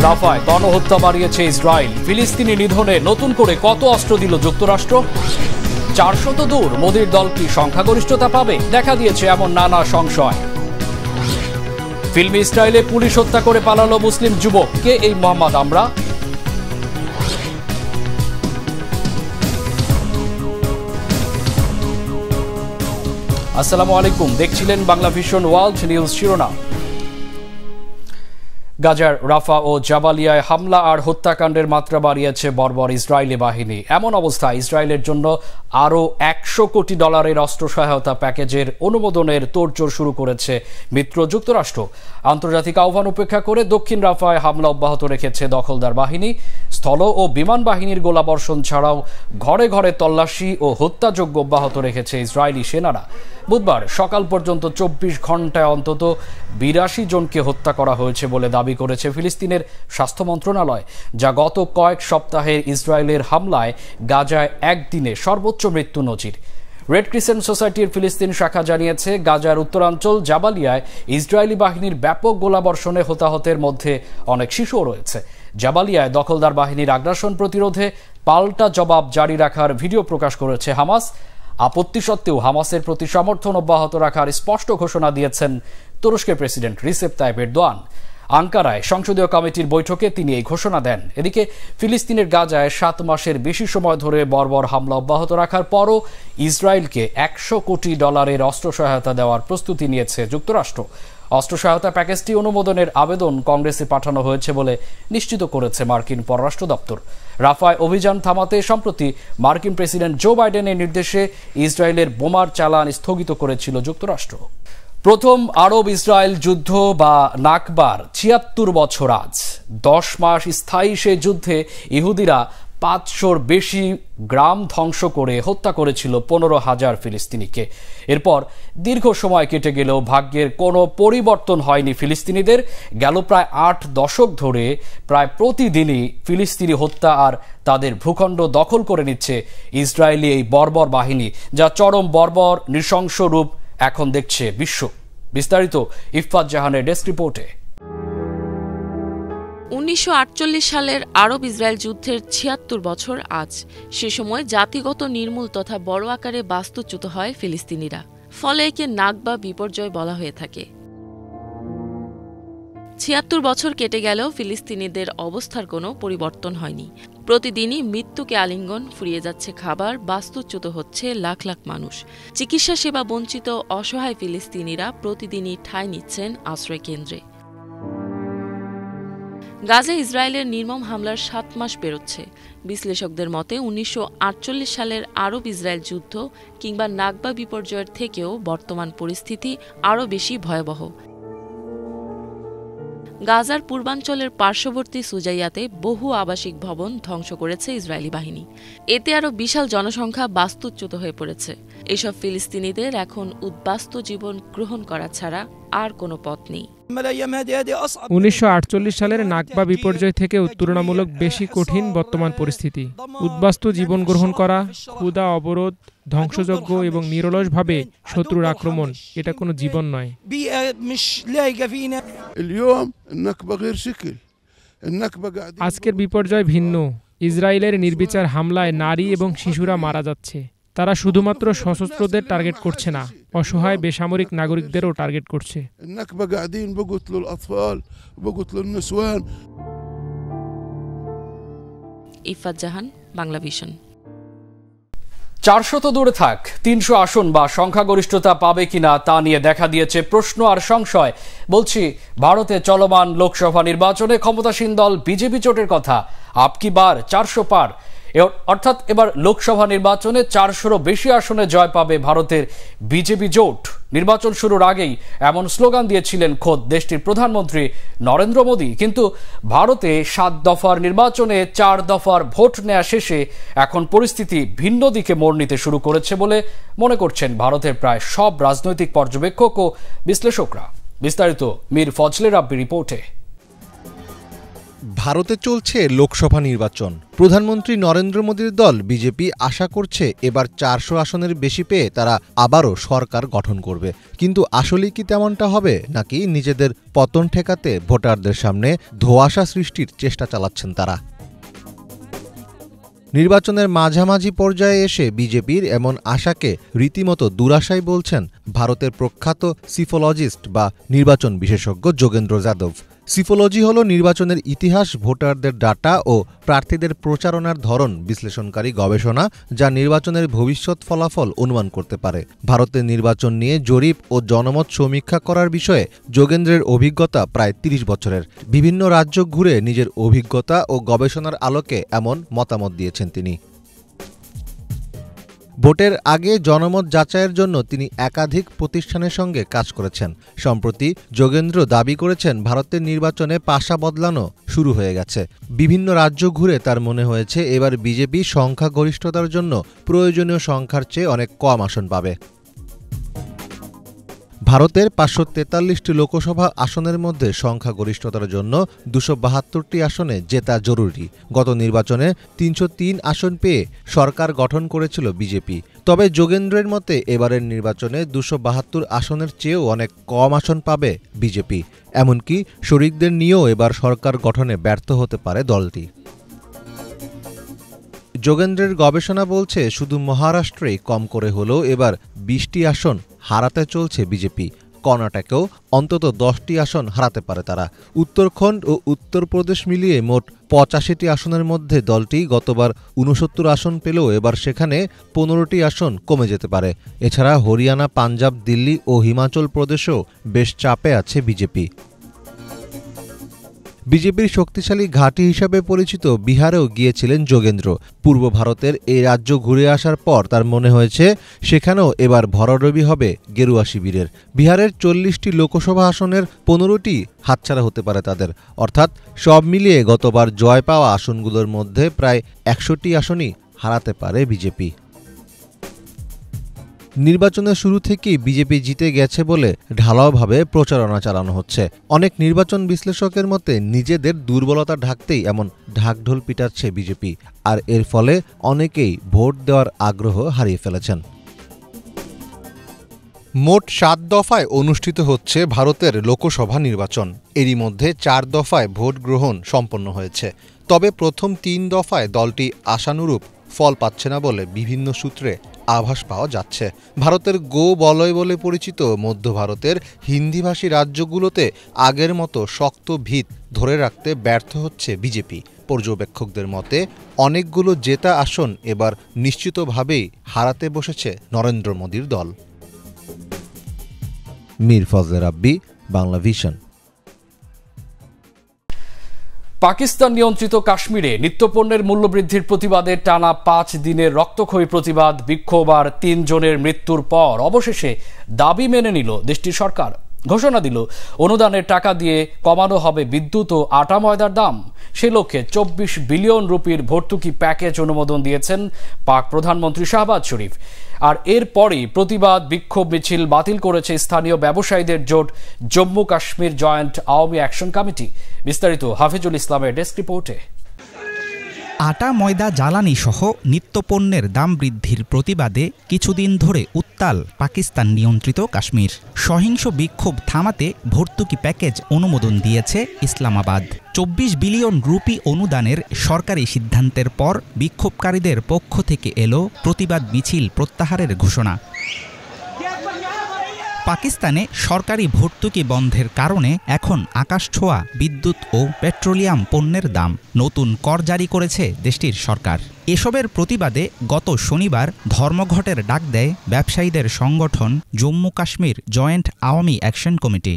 রাফায় গণহত্যা বাড়িয়েছে ইসরায়েল। ফিলিস্তিনি নিধনে নতুন করে কত অস্ত্র দিল যুক্তরাষ্ট্র? 400 তো দূর, মোদির দল কি সংখ্যাগরিষ্ঠতা পাবে? দেখা দিয়েছে এমন নানা সংশয়। ফিল্মি স্টাইলে পুলিশ হত্যা করে পালালো মুসলিম যুবক। কে এই মোহাম্মদ আমরা? আসসালামু আলাইকুম, দেখছিলেন বাংলা ভিশন ওয়ার্ল্ড নিউজ। শিরোনাম: গাজার রাফা ও জাবালিয়ায় হামলা আর হত্যাকাণ্ডের মাত্রা বাড়িয়েছে বর্বর ইসরায়েলি বাহিনী। এমন অবস্থায় ইসরায়েলের জন্য আরও $100 কোটি অস্ত্র সহায়তা প্যাকেজের অনুমোদনের তোড়জোড় শুরু করেছে মিত্র যুক্তরাষ্ট্র। আন্তর্জাতিক আহ্বান উপেক্ষা করে দক্ষিণ রাফায় হামলা অব্যাহত রেখেছে দখলদার বাহিনী। স্থল ও বিমান বাহিনীর গোলাবর্ষণ ছাড়াও ঘরে ঘরে তল্লাশি ও হত্যাযজ্ঞ অব্যাহত রেখেছে ইসরায়েলি সেনারা। বুধবার সকাল পর্যন্ত 24 ঘন্টায় অন্তত 82 জনকে হত্যা করা হয়েছে বলে দাবি করেছে ফিলিস্তিনের স্বাস্থ্য মন্ত্রণালয়, যা গত কয়েক সপ্তাহের ইসরায়েলের হামলায় গাজায় একদিনে সর্বোচ্চ মৃত্যু নজির। রেড ক্রিসেন্ট সোসাইটির ফিলিস্তিন শাখা জানিয়েছে, গাজার উত্তরাঞ্চল জাবালিয়ায় ইসরায়েলি বাহিনীর ব্যাপক গোলাবর্ষণে হতাহতের মধ্যে অনেক শিশুও রয়েছে। জাবালিয়ায় দখলদার বাহিনীর আগ্রাসন প্রতিরোধে পাল্টা জবাব জারি রাখার ভিডিও প্রকাশ করেছে হামাস। আপত্তি সত্ত্বেও হামাসের প্রতি সমর্থন অব্যাহত রাখার স্পষ্ট ঘোষণা দিয়েছেন তুরস্কের প্রেসিডেন্ট রিসেপ তাইপ এরদোয়ান। আঙ্কারায় সংসদীয় কমিটির বৈঠকে তিনি এই ঘোষণা দেন। এদিকে ফিলিস্তিনের গাজায় 7 মাসের বেশি সময় ধরে বর্বর হামলা অব্যাহত রাখার পরও ইসরায়েলকে $100 কোটি অস্ত্র সহায়তা দেওয়ার প্রস্তুতি নিয়েছে যুক্তরাষ্ট্র। অস্ত্র সহায়তা প্যাকেজটি অনুমোদনের আবেদন কংগ্রেসে পাঠানো হয়েছে বলে নিশ্চিত করেছে মার্কিন পররাষ্ট্র দপ্তর। রাফায় অভিযান থামাতে সম্প্রতি মার্কিন প্রেসিডেন্ট জো বাইডেনের নির্দেশে ইসরায়েলের বোমার চালান স্থগিত করেছিল যুক্তরাষ্ট্র। প্রথম আরব ইসরায়েল যুদ্ধ বা নাকবার 76 বছর আজ। 10 মাস স্থায়ী সে যুদ্ধে ইহুদিরা 500-র বেশি গ্রাম ধ্বংস করে হত্যা করেছিল 15,000 ফিলিস্তিনিকে। এরপর দীর্ঘ সময় কেটে গেলেও ভাগ্যের কোনো পরিবর্তন হয়নি ফিলিস্তিনিদের। গেল প্রায় 8 দশক ধরে প্রায় প্রতিদিনই ফিলিস্তিনি হত্যা আর তাদের ভূখণ্ড দখল করে নিচ্ছে ইসরায়েলি এই বর্বর বাহিনী, যা চরম বর্বর নৃশংস রূপ এখন দেখছে বিশ্ব। বিস্তারিত ইফফাত জাহানের ডেস্ক রিপোর্টে। 1948 সালের আরব ইসরায়েল যুদ্ধের 76 বছর আজ। সে সময় জাতিগত নির্মূল তথা বড় আকারে বাস্তুচ্যুত হয় ফিলিস্তিনিরা, ফলে একে নাকবা বিপর্যয় বলা হয়ে থাকে। 76 বছর কেটে গেলেও ফিলিস্তিনিদের অবস্থার কোনো পরিবর্তন হয়নি। প্রতিদিনই মৃত্যুকে আলিঙ্গন, ফুরিয়ে যাচ্ছে খাবার, বাস্তুচ্যুত হচ্ছে লাখ লাখ মানুষ। চিকিৎসা সেবা বঞ্চিত অসহায় ফিলিস্তিনিরা প্রতিদিনই ঠাঁই নিচ্ছেন আশ্রয় কেন্দ্রে। গাজা ইসরায়েলের নির্মম হামলার 7 মাস পেরোচ্ছে। বিশ্লেষকদের মতে 1948 সালের আরব ইসরায়েল যুদ্ধ কিংবা নাকবা বিপর্যয়ের থেকেও বর্তমান পরিস্থিতি আরও বেশি ভয়াবহ। গাজার পূর্বাঞ্চলের পার্শ্ববর্তী সুজাইয়াতে বহু আবাসিক ভবন ধ্বংস করেছে ইসরায়েলি বাহিনী। এতে আরও বিশাল জনসংখ্যা বাস্তুচ্যুত হয়ে পড়েছে। এসব ফিলিস্তিনিদের এখন উদ্বাস্তু জীবন গ্রহণ করা ছাড়া আর কোনো পথ নেই। 1948 সালের নাকবা বিপর্যয় থেকে তুলনামূলক বেশি কঠিন বর্তমান পরিস্থিতি। উদ্বাস্তু জীবন গ্রহণ করা, ক্ষুধা, অবরোধ, ধ্বংসযজ্ঞ এবং নিরলসভাবে শত্রুর আক্রমণ, এটা কোনো জীবন নয়। আজকের বিপর্যয় ভিন্ন। ইসরায়েলের নির্বিচার হামলায় নারী এবং শিশুরা মারা যাচ্ছে। তারা শুধুমাত্র সশস্ত্রদের টার্গেট করছে না, অসহায় বেসামরিক নাগরিকদেরও টার্গেট করছে। ইফফাত জাহান, বাংলা ভিশন। 400 তো দূরে থাক, 300 আসন বা সংখ্যাগরিষ্ঠতা পাবে কিনা তা নিয়ে দেখা দিয়েছে প্রশ্ন আর সংশয়। বলছি ভারতে চলমান লোকসভা নির্বাচনে ক্ষমতাসীন দল বিজেপি জোটের কথা। আপ কি বার 400 পার, অর্থাৎ এবার লোকসভা নির্বাচনে 400-রও বেশি আসনে জয় পাবে ভারতের বিজেপি জোট। নির্বাচন শুরুর আগেই এমন স্লোগান দিয়েছিলেন খোদ দেশটির প্রধানমন্ত্রী নরেন্দ্র মোদী। কিন্তু ভারতে 7 দফার নির্বাচনে 4 দফার ভোট নেওয়া শেষে এখন পরিস্থিতি ভিন্ন দিকে মোড় নিতে শুরু করেছে বলে মনে করছেন ভারতের প্রায় সব রাজনৈতিক পর্যবেক্ষক ও বিশ্লেষকরা। বিস্তারিত মীর ফজলে রাব্বি রিপোর্টে। ভারতে চলছে লোকসভা নির্বাচন। প্রধানমন্ত্রী নরেন্দ্র মোদীর দল বিজেপি আশা করছে এবার 400 আসনের বেশি পেয়ে তারা আবারও সরকার গঠন করবে। কিন্তু আসলেই কি তেমনটা হবে, নাকি নিজেদের পতন ঠেকাতে ভোটারদের সামনে ধোঁয়াশা সৃষ্টির চেষ্টা চালাচ্ছেন তারা? নির্বাচনের মাঝামাঝি পর্যায়ে এসে বিজেপির এমন আশাকে রীতিমতো দুরাশাই বলছেন ভারতের প্রখ্যাত সিফোলজিস্ট বা নির্বাচন বিশেষজ্ঞ যোগেন্দ্র যাদব। সিফোলজি হল নির্বাচনের ইতিহাস, ভোটারদের ডাটা ও প্রার্থীদের প্রচারণার ধরন বিশ্লেষণকারী গবেষণা, যা নির্বাচনের ভবিষ্যৎ ফলাফল অনুমান করতে পারে। ভারতের নির্বাচন নিয়ে জরিপ ও জনমত সমীক্ষা করার বিষয়ে যোগেন্দ্রের অভিজ্ঞতা প্রায় 30 বছরের। বিভিন্ন রাজ্য ঘুরে নিজের অভিজ্ঞতা ও গবেষণার আলোকে এমন মতামত দিয়েছেন তিনি। ভোটের আগে জনমত যাচাইয়ের জন্য তিনি একাধিক প্রতিষ্ঠানের সঙ্গে কাজ করেছেন। সম্প্রতি যোগেন্দ্র দাবি করেছেন ভারতের নির্বাচনে পাশা বদলানো শুরু হয়ে গেছে। বিভিন্ন রাজ্য ঘুরে তার মনে হয়েছে এবার বিজেপি সংখ্যাগরিষ্ঠতার জন্য প্রয়োজনীয় সংখ্যার চেয়ে অনেক কম আসন পাবে। ভারতের 543টি লোকসভা আসনের মধ্যে সংখ্যাগরিষ্ঠতার জন্য 272টি আসনে জেতা জরুরি। গত নির্বাচনে 303 আসন পেয়ে সরকার গঠন করেছিল বিজেপি। তবে যোগেন্দ্রের মতে এবারের নির্বাচনে 272 আসনের চেয়েও অনেক কম আসন পাবে বিজেপি। এমনকি শরিকদের নিয়েও এবার সরকার গঠনে ব্যর্থ হতে পারে দলটি। যোগেন্দ্রের গবেষণা বলছে শুধু মহারাষ্ট্রেই কম করে হলেও এবার 20টি আসন হারাতে চলছে বিজেপি। কর্ণাটকেও অন্তত 10টি আসন হারাতে পারে তারা। উত্তরাখণ্ড ও উত্তরপ্রদেশ মিলিয়ে মোট 85টি আসনের মধ্যে দলটি গতবার 69 আসন পেলেও এবার সেখানে 15টি আসন কমে যেতে পারে। এছাড়া হরিয়ানা, পাঞ্জাব, দিল্লি ও হিমাচল প্রদেশেও বেশ চাপে আছে বিজেপি। বিজেপির শক্তিশালী ঘাঁটি হিসাবে পরিচিত বিহারেও গিয়েছিলেন যোগেন্দ্র। পূর্ব ভারতের এই রাজ্য ঘুরে আসার পর তার মনে হয়েছে সেখানেও এবার ভরাডুবি হবে গেরুয়া শিবিরের। বিহারের 40টি লোকসভা আসনের 15টি হাতছাড়া হতে পারে তাদের। অর্থাৎ সব মিলিয়ে গতবার জয় পাওয়া আসনগুলোর মধ্যে প্রায় 100টি আসনই হারাতে পারে বিজেপি। নির্বাচনের শুরু থেকেই বিজেপি জিতে গেছে বলে ঢালাওভাবে প্রচারণা চালানো হচ্ছে। অনেক নির্বাচন বিশ্লেষকের মতে নিজেদের দুর্বলতা ঢাকতেই এমন ঢাকঢোল পিটাচ্ছে বিজেপি, আর এর ফলে অনেকেই ভোট দেওয়ার আগ্রহ হারিয়ে ফেলেছেন। মোট 7 দফায় অনুষ্ঠিত হচ্ছে ভারতের লোকসভা নির্বাচন। এরই মধ্যে 4 দফায় ভোট গ্রহণ সম্পন্ন হয়েছে। তবে প্রথম 3 দফায় দলটি আশানুরূপ ফল পাচ্ছে না বলে বিভিন্ন সূত্রে আভাস পাওয়া যাচ্ছে। ভারতের গো বলয় বলে পরিচিত মধ্য ভারতের হিন্দিভাষী রাজ্যগুলোতে আগের মতো শক্ত ভিত ধরে রাখতে ব্যর্থ হচ্ছে বিজেপি। পর্যবেক্ষকদের মতে অনেকগুলো জেতা আসন এবার নিশ্চিতভাবেই হারাতে বসেছে নরেন্দ্র মোদীর দল। মীর ফজলে রাব্বি, বাংলা ভিশন। পাকিস্তান নিয়ন্ত্রিত কাশ্মীরে নিত্যপণ্যের মূল্যবৃদ্ধির প্রতিবাদে টানা 5 দিনের রক্তক্ষয়ী প্রতিবাদ বিক্ষোভ আর 3 জনের মৃত্যুর পর অবশেষে দাবি মেনে নিল দেশটির সরকার। ঘোষণা দিল অনুদানের টাকা দিয়ে কমানো হবে বিদ্যুৎ ও আটা ময়দার দাম। সে লক্ষ্যে 24 বিলিয়ন রুপির ভর্তুকি প্যাকেজ অনুমোদন দিয়েছেন পাক প্রধানমন্ত্রী শাহবাজ শরীফ। আর এরপরই প্রতিবাদ বিক্ষোভ মিছিল বাতিল করেছে স্থানীয় ব্যবসায়ীদের জোট Jammu Kashmir joint Awami action committee. বিস্তারিত হাফিজুল ইসলামের ডেস্ক রিপোর্টে। আটা, ময়দা, জ্বালানি সহ নিত্যপণ্যের দাম বৃদ্ধির প্রতিবাদে কিছুদিন ধরে উত্তাল পাকিস্তান নিয়ন্ত্রিত কাশ্মীর। সহিংস বিক্ষোভ থামাতে ভর্তুকি প্যাকেজ অনুমোদন দিয়েছে ইসলামাবাদ। 24 বিলিয়ন রুপি অনুদানের সরকারি সিদ্ধান্তের পর বিক্ষোভকারীদের পক্ষ থেকে এলো প্রতিবাদ মিছিল প্রত্যাহারের ঘোষণা। পাকিস্তানে সরকারি ভর্তুকি বন্ধের কারণে এখন আকাশছোঁয়া বিদ্যুৎ ও পেট্রোলিয়াম পণ্যের দাম। নতুন কর জারি করেছে দেশটির সরকার। এসবের প্রতিবাদে গত শনিবার ধর্মঘটের ডাক দেয় ব্যবসায়ীদের সংগঠন Jammu Kashmir joint Awami action committee.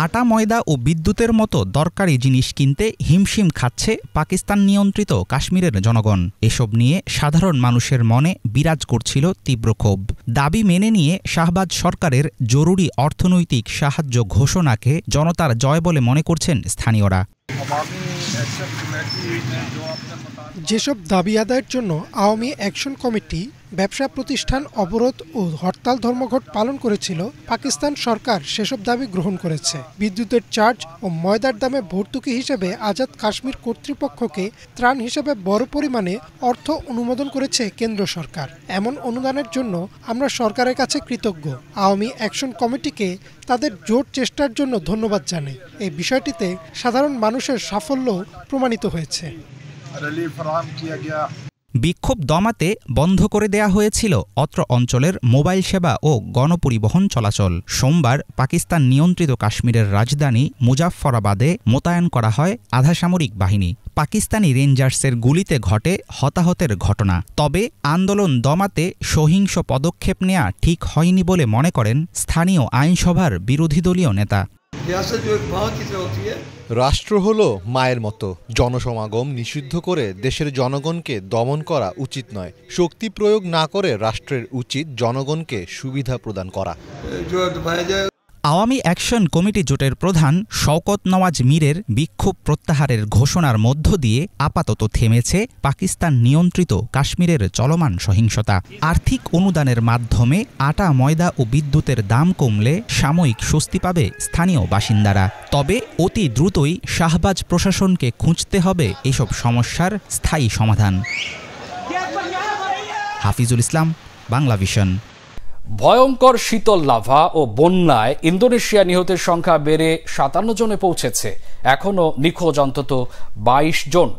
আটা, ময়দা ও বিদ্যুতের মতো দরকারি জিনিস কিনতে হিমশিম খাচ্ছে পাকিস্তান নিয়ন্ত্রিত কাশ্মীরের জনগণ। এসব নিয়ে সাধারণ মানুষের মনে বিরাজ করছিল তীব্র ক্ষোভ। দাবি মেনে নিয়ে শাহবাজ সরকারের জরুরি অর্থনৈতিক সাহায্য ঘোষণাকে জনতার জয় বলে মনে করছেন স্থানীয়রা। যেসব দাবি আদায়ের জন্য আওয়ামী অ্যাকশন কমিটি ব্যবসা প্রতিষ্ঠান অবরোধ ও হরতাল ধর্মঘট পালন করেছিল, পাকিস্তান সরকার সেসব দাবি গ্রহণ করেছে। বিদ্যুতের চার্জ ও ময়দার দামে ভর্তুকি হিসেবে আজাদ কাশ্মীর কর্তৃপক্ষকে ত্রাণ হিসেবে বড় পরিমাণে অর্থ অনুমোদন করেছে কেন্দ্র সরকার। এমন অনুদানের জন্য আমরা সরকারের কাছে কৃতজ্ঞ। আওয়ামী অ্যাকশন কমিটিকে তাদের জোর চেষ্টার জন্য ধন্যবাদ জানাই। এই বিষয়টিতে সাধারণ মানুষের সাফল্য প্রমাণিত হয়েছে। বিক্ষোভ দমাতে বন্ধ করে দেয়া হয়েছিল অত্র অঞ্চলের মোবাইল সেবা ও গণপরিবহন চলাচল। সোমবার পাকিস্তান নিয়ন্ত্রিত কাশ্মীরের রাজধানী মুজাফফরাবাদে মোতায়েন করা হয় আধাসামরিক বাহিনী। পাকিস্তানি রেঞ্জার্সের গুলিতে ঘটে হতাহতের ঘটনা। তবে আন্দোলন দমাতে সহিংস পদক্ষেপ নেওয়া ঠিক হয়নি বলে মনে করেন স্থানীয় আইনসভার বিরোধী দলীয় নেতা। রাষ্ট্র হলো মায়ের মতো, জনসমাগম নিষিদ্ধ করে দেশের জনগণকে দমন করা উচিত নয়। শক্তি প্রয়োগ না করে রাষ্ট্রের উচিত জনগণকে সুবিধা প্রদান করা। আওয়ামী অ্যাকশন কমিটি জোটের প্রধান শওকত নওয়াজ মীরের বিক্ষোভ প্রত্যাহারের ঘোষণার মধ্য দিয়ে আপাতত থেমেছে পাকিস্তান নিয়ন্ত্রিত কাশ্মীরের চলমান সহিংসতা। আর্থিক অনুদানের মাধ্যমে আটা, ময়দা ও বিদ্যুতের দাম কমলে সাময়িক স্বস্তি পাবে স্থানীয় বাসিন্দারা। তবে অতি দ্রুতই শাহবাজ প্রশাসনকে খুঁজতে হবে এসব সমস্যার স্থায়ী সমাধান। হাফিজুল ইসলাম, বাংলা ভিশন। ভয়ঙ্কর শীতল লাভা ও বন্যায় ইন্দোনেশিয়া নিহতের সংখ্যা বেড়ে 57 জনে পৌঁছেছে। এখনও নিখোঁজ অন্তত 22 জন।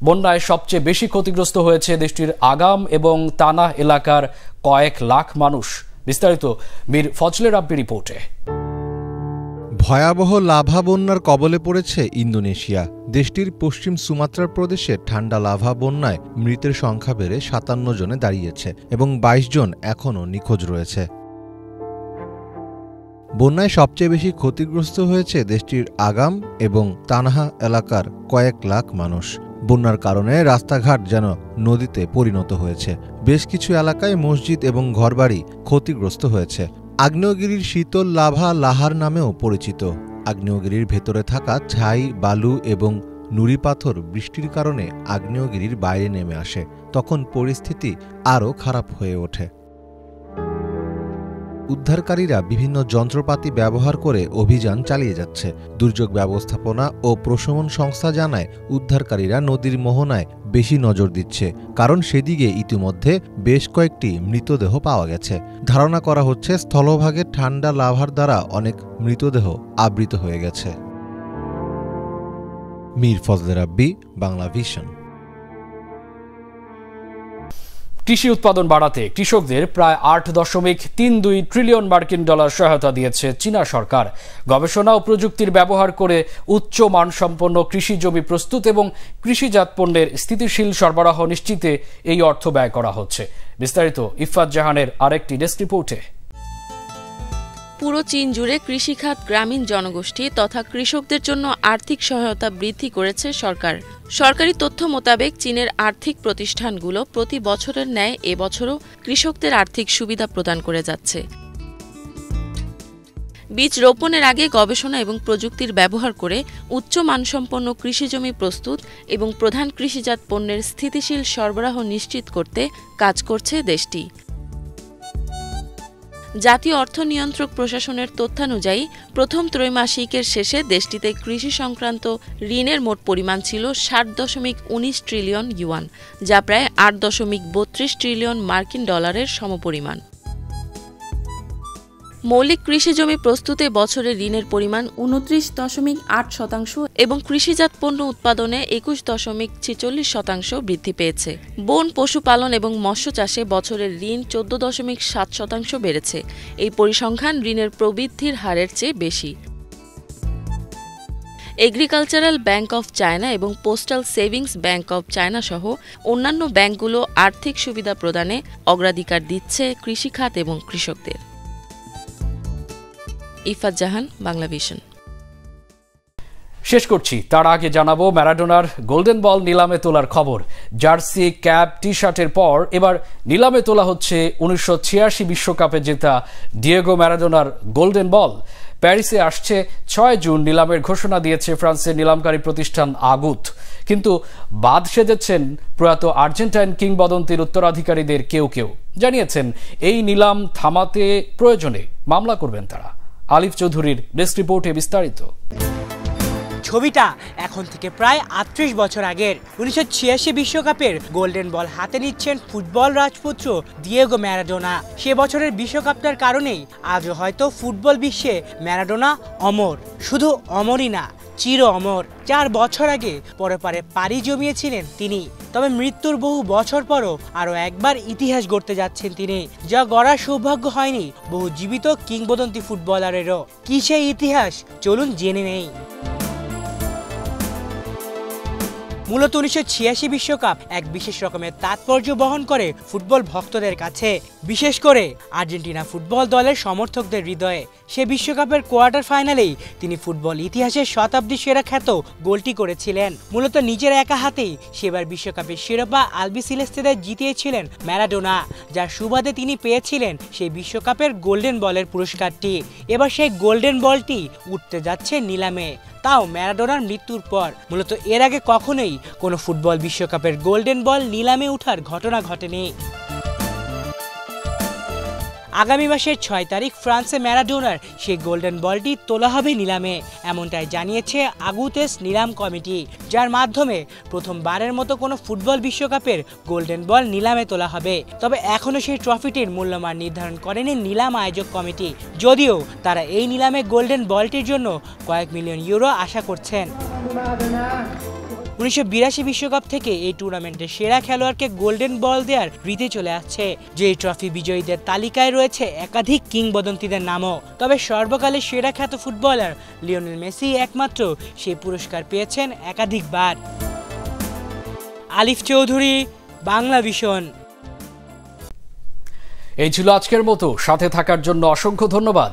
বন্যায় সবচেয়ে বেশি ক্ষতিগ্রস্ত হয়েছে দেশটির আগাম এবং তানাহ এলাকার কয়েক লাখ মানুষ। বিস্তারিত মীর ফজলে রাব্বি রিপোর্টে। ভয়াবহ লাভা বন্যার কবলে পড়েছে ইন্দোনেশিয়া। দেশটির পশ্চিম সুমাত্রা প্রদেশে ঠান্ডা লাভা বন্যায় মৃতের সংখ্যা বেড়ে 57 জনে দাঁড়িয়েছে এবং 22 জন এখনও নিখোঁজ রয়েছে। বন্যায় সবচেয়ে বেশি ক্ষতিগ্রস্ত হয়েছে দেশটির আগাম এবং তানাহা এলাকার কয়েক লাখ মানুষ। বন্যার কারণে রাস্তাঘাট যেন নদীতে পরিণত হয়েছে। বেশ কিছু এলাকায় মসজিদ এবং ঘরবাড়ি ক্ষতিগ্রস্ত হয়েছে। আগ্নেয়গিরির শীতল লাভা লাহার নামেও পরিচিত। আগ্নেয়গিরির ভেতরে থাকা ছাই, বালু এবং নুড়ি পাথর বৃষ্টির কারণে আগ্নেয়গিরির বাইরে নেমে আসে। তখন পরিস্থিতি আরও খারাপ হয়ে ওঠে। উদ্ধারকারীরা বিভিন্ন যন্ত্রপাতি ব্যবহার করে অভিযান চালিয়ে যাচ্ছে। দুর্যোগ ব্যবস্থাপনা ও প্রশমন সংস্থা জানায়, উদ্ধারকারীরা নদীর মোহনায় বেশি নজর দিচ্ছে, কারণ সেদিকে ইতিমধ্যে বেশ কয়েকটি মৃতদেহ পাওয়া গেছে। ধারণা করা হচ্ছে স্থলভাগে ঠান্ডা লাভার দ্বারা অনেক মৃতদেহ আবৃত হয়ে গেছে। মীর ফজলে রাব্বি, বাংলা ভিশন। কৃষি উৎপাদন বাড়াতে কৃষকদের প্রায় 8.32 ট্রিলিয়ন মার্কিন ডলার সহায়তা দিয়েছে চীনা সরকার। গবেষণা ও প্রযুক্তির ব্যবহার করে উচ্চ মানসম্পন্ন কৃষি জমি প্রস্তুত এবং কৃষিজাত পণ্যের স্থিতিশীল সরবরাহ নিশ্চিতে এই অর্থ ব্যয় করা হচ্ছে। বিস্তারিত ইফফাত জাহানের আরেকটি ডেস্ক রিপোর্টে। পুরো চীন জুড়ে কৃষিখাত, গ্রামীণ জনগোষ্ঠী তথা কৃষকদের জন্য আর্থিক সহায়তা বৃদ্ধি করেছে সরকার। সরকারি তথ্য মোতাবেক চীনের আর্থিক প্রতিষ্ঠানগুলো প্রতি বছরের ন্যায় এবছরও কৃষকদের আর্থিক সুবিধা প্রদান করে যাচ্ছে। বীজ রোপণের আগে গবেষণা এবং প্রযুক্তির ব্যবহার করে উচ্চ মানসম্পন্ন কৃষিজমি প্রস্তুত এবং প্রধান কৃষিজাত পণ্যের স্থিতিশীল সরবরাহ নিশ্চিত করতে কাজ করছে দেশটি। জাতীয় অর্থ নিয়ন্ত্রক প্রশাসনের তথ্যানুযায়ী প্রথম ত্রৈমাসিকের শেষে দেশটিতে কৃষি সংক্রান্ত ঋণের মোট পরিমাণ ছিল 7.19 ট্রিলিয়ন ইউয়ান, যা প্রায় 8.32 ট্রিলিয়ন মার্কিন ডলারের সমপরিমাণ। মৌলিক কৃষিজমি প্রস্তুতে বছরে ঋণের পরিমাণ 29.8% এবং কৃষিজাত পণ্য উৎপাদনে 21.46% বৃদ্ধি পেয়েছে। বন, পশুপালন এবং মৎস্য চাষে বছরের ঋণ 14.7% বেড়েছে। এই পরিসংখ্যান ঋণের প্রবৃদ্ধির হারের চেয়ে বেশি। এগ্রিকালচারাল ব্যাংক অফ চায়না এবং postal savings bank of China সহ অন্যান্য ব্যাংকগুলো আর্থিক সুবিধা প্রদানে অগ্রাধিকার দিচ্ছে কৃষিখাত এবং কৃষকদের। ইফাত জাহান, বাংলা ভিশন। শেষ করছি, তার আগে জানাবো ম্যারাডোনার গোল্ডেন বল নিলামে তোলার খবর। জার্সি, ক্যাপ, টি শার্টের পর এবার নিলামে তোলা হচ্ছে 1986 বিশ্বকাপে জেতা ডিয়েগো ম্যারাডোনার গোল্ডেন বল। প্যারিসে আসছে 6 জুন। নিলামের ঘোষণা দিয়েছে ফ্রান্সের নিলামকারী প্রতিষ্ঠান আগুত। কিন্তু বাদ সেজেছেন প্রয়াত আর্জেন্টাইন কিংবদন্তির উত্তরাধিকারীদের কেউ কেউ। জানিয়েছেন এই নিলাম থামাতে প্রয়োজনে মামলা করবেন তারা। আলিফ চৌধুরীর ডেস্ক রিপোর্টে বিস্তারিত। ছবিটা এখন থেকে প্রায় 38 বছর আগের। 1986 বিশ্বকাপের গোল্ডেন বল হাতে নিচ্ছেন ফুটবল রাজপুত্র ডিয়েগো ম্যারাডোনা। সে বছরের বিশ্বকাপটার কারণেই আজও হয়তো ফুটবল বিশ্বে ম্যারাডোনা অমর। শুধু অমরই না, চির অমর। 4 বছর আগে পরপারে পাড়ি জমিয়েছিলেন তিনি, তবে মৃত্যুর বহু বছর পরও আরও একবার ইতিহাস গড়তে যাচ্ছেন তিনি, যা গড়ার সৌভাগ্য হয়নি বহু জীবিত কিংবদন্তি ফুটবলারেরও। কি সেই ইতিহাস, চলুন জেনে নেই। মূলত 1986 বিশ্বকাপ এক বিশেষ রকমের তাৎপর্য বহন করে ফুটবল ভক্তদের কাছে, বিশেষ করে আর্জেন্টিনা ফুটবল দলের সমর্থকদের হৃদয়ে। সে বিশ্বকাপের কোয়ার্টার ফাইনালেই তিনি ফুটবল ইতিহাসের শতাব্দী সেরা খ্যাত গোলটি করেছিলেন। মূলত নিজের একা হাতেই সেবার বিশ্বকাপের শিরোপা আলবিসেলেস্তেদের জিতিয়েছিলেন ম্যারাডোনা, যার সুবাদে তিনি পেয়েছিলেন সেই বিশ্বকাপের গোল্ডেন বলের পুরস্কারটি। এবার সেই গোল্ডেন বলটি উঠতে যাচ্ছে নিলামে, তাও ম্যারাডোনার মৃত্যুর পর। মূলত এর আগে কখনোই কোনো ফুটবল বিশ্বকাপের গোল্ডেন বল নিলামে ওঠার ঘটনা ঘটেনি। আগামী মাসের 6 তারিখ ফ্রান্সে ম্যারাডোনার সেই গোল্ডেন বলটি তোলা হবে নিলামে, এমনটাই জানিয়েছে আগুতেস নিলাম কমিটি, যার মাধ্যমে প্রথমবারের মতো কোনো ফুটবল বিশ্বকাপের গোল্ডেন বল নিলামে তোলা হবে। তবে এখনও সেই ট্রফিটির মূল্যমান নির্ধারণ করেনি নিলাম আয়োজক কমিটি, যদিও তারা এই নিলামে গোল্ডেন বলটির জন্য কয়েক মিলিয়ন ইউরো আশা করছেন। 1982 বিশ্বকাপ থেকে এই টুর্নামেন্টের সেরা খেলোয়াড়কে গোল্ডেন বল দেওয়ার রীতি চলে আসছে, যে ট্রফি বিজয়ীদের তালিকায় রয়েছে একাধিক কিংবদন্তিদের নামও। তবে সর্বকালের সেরা খ্যাত ফুটবলার লিওনেল মেসি একমাত্র সেই পুরস্কার পেয়েছেন একাধিকবার। আলিফ চৌধুরী, বাংলা ভিশন। এই ছিল আজকের মতো, সাথে থাকার জন্য অসংখ্য ধন্যবাদ।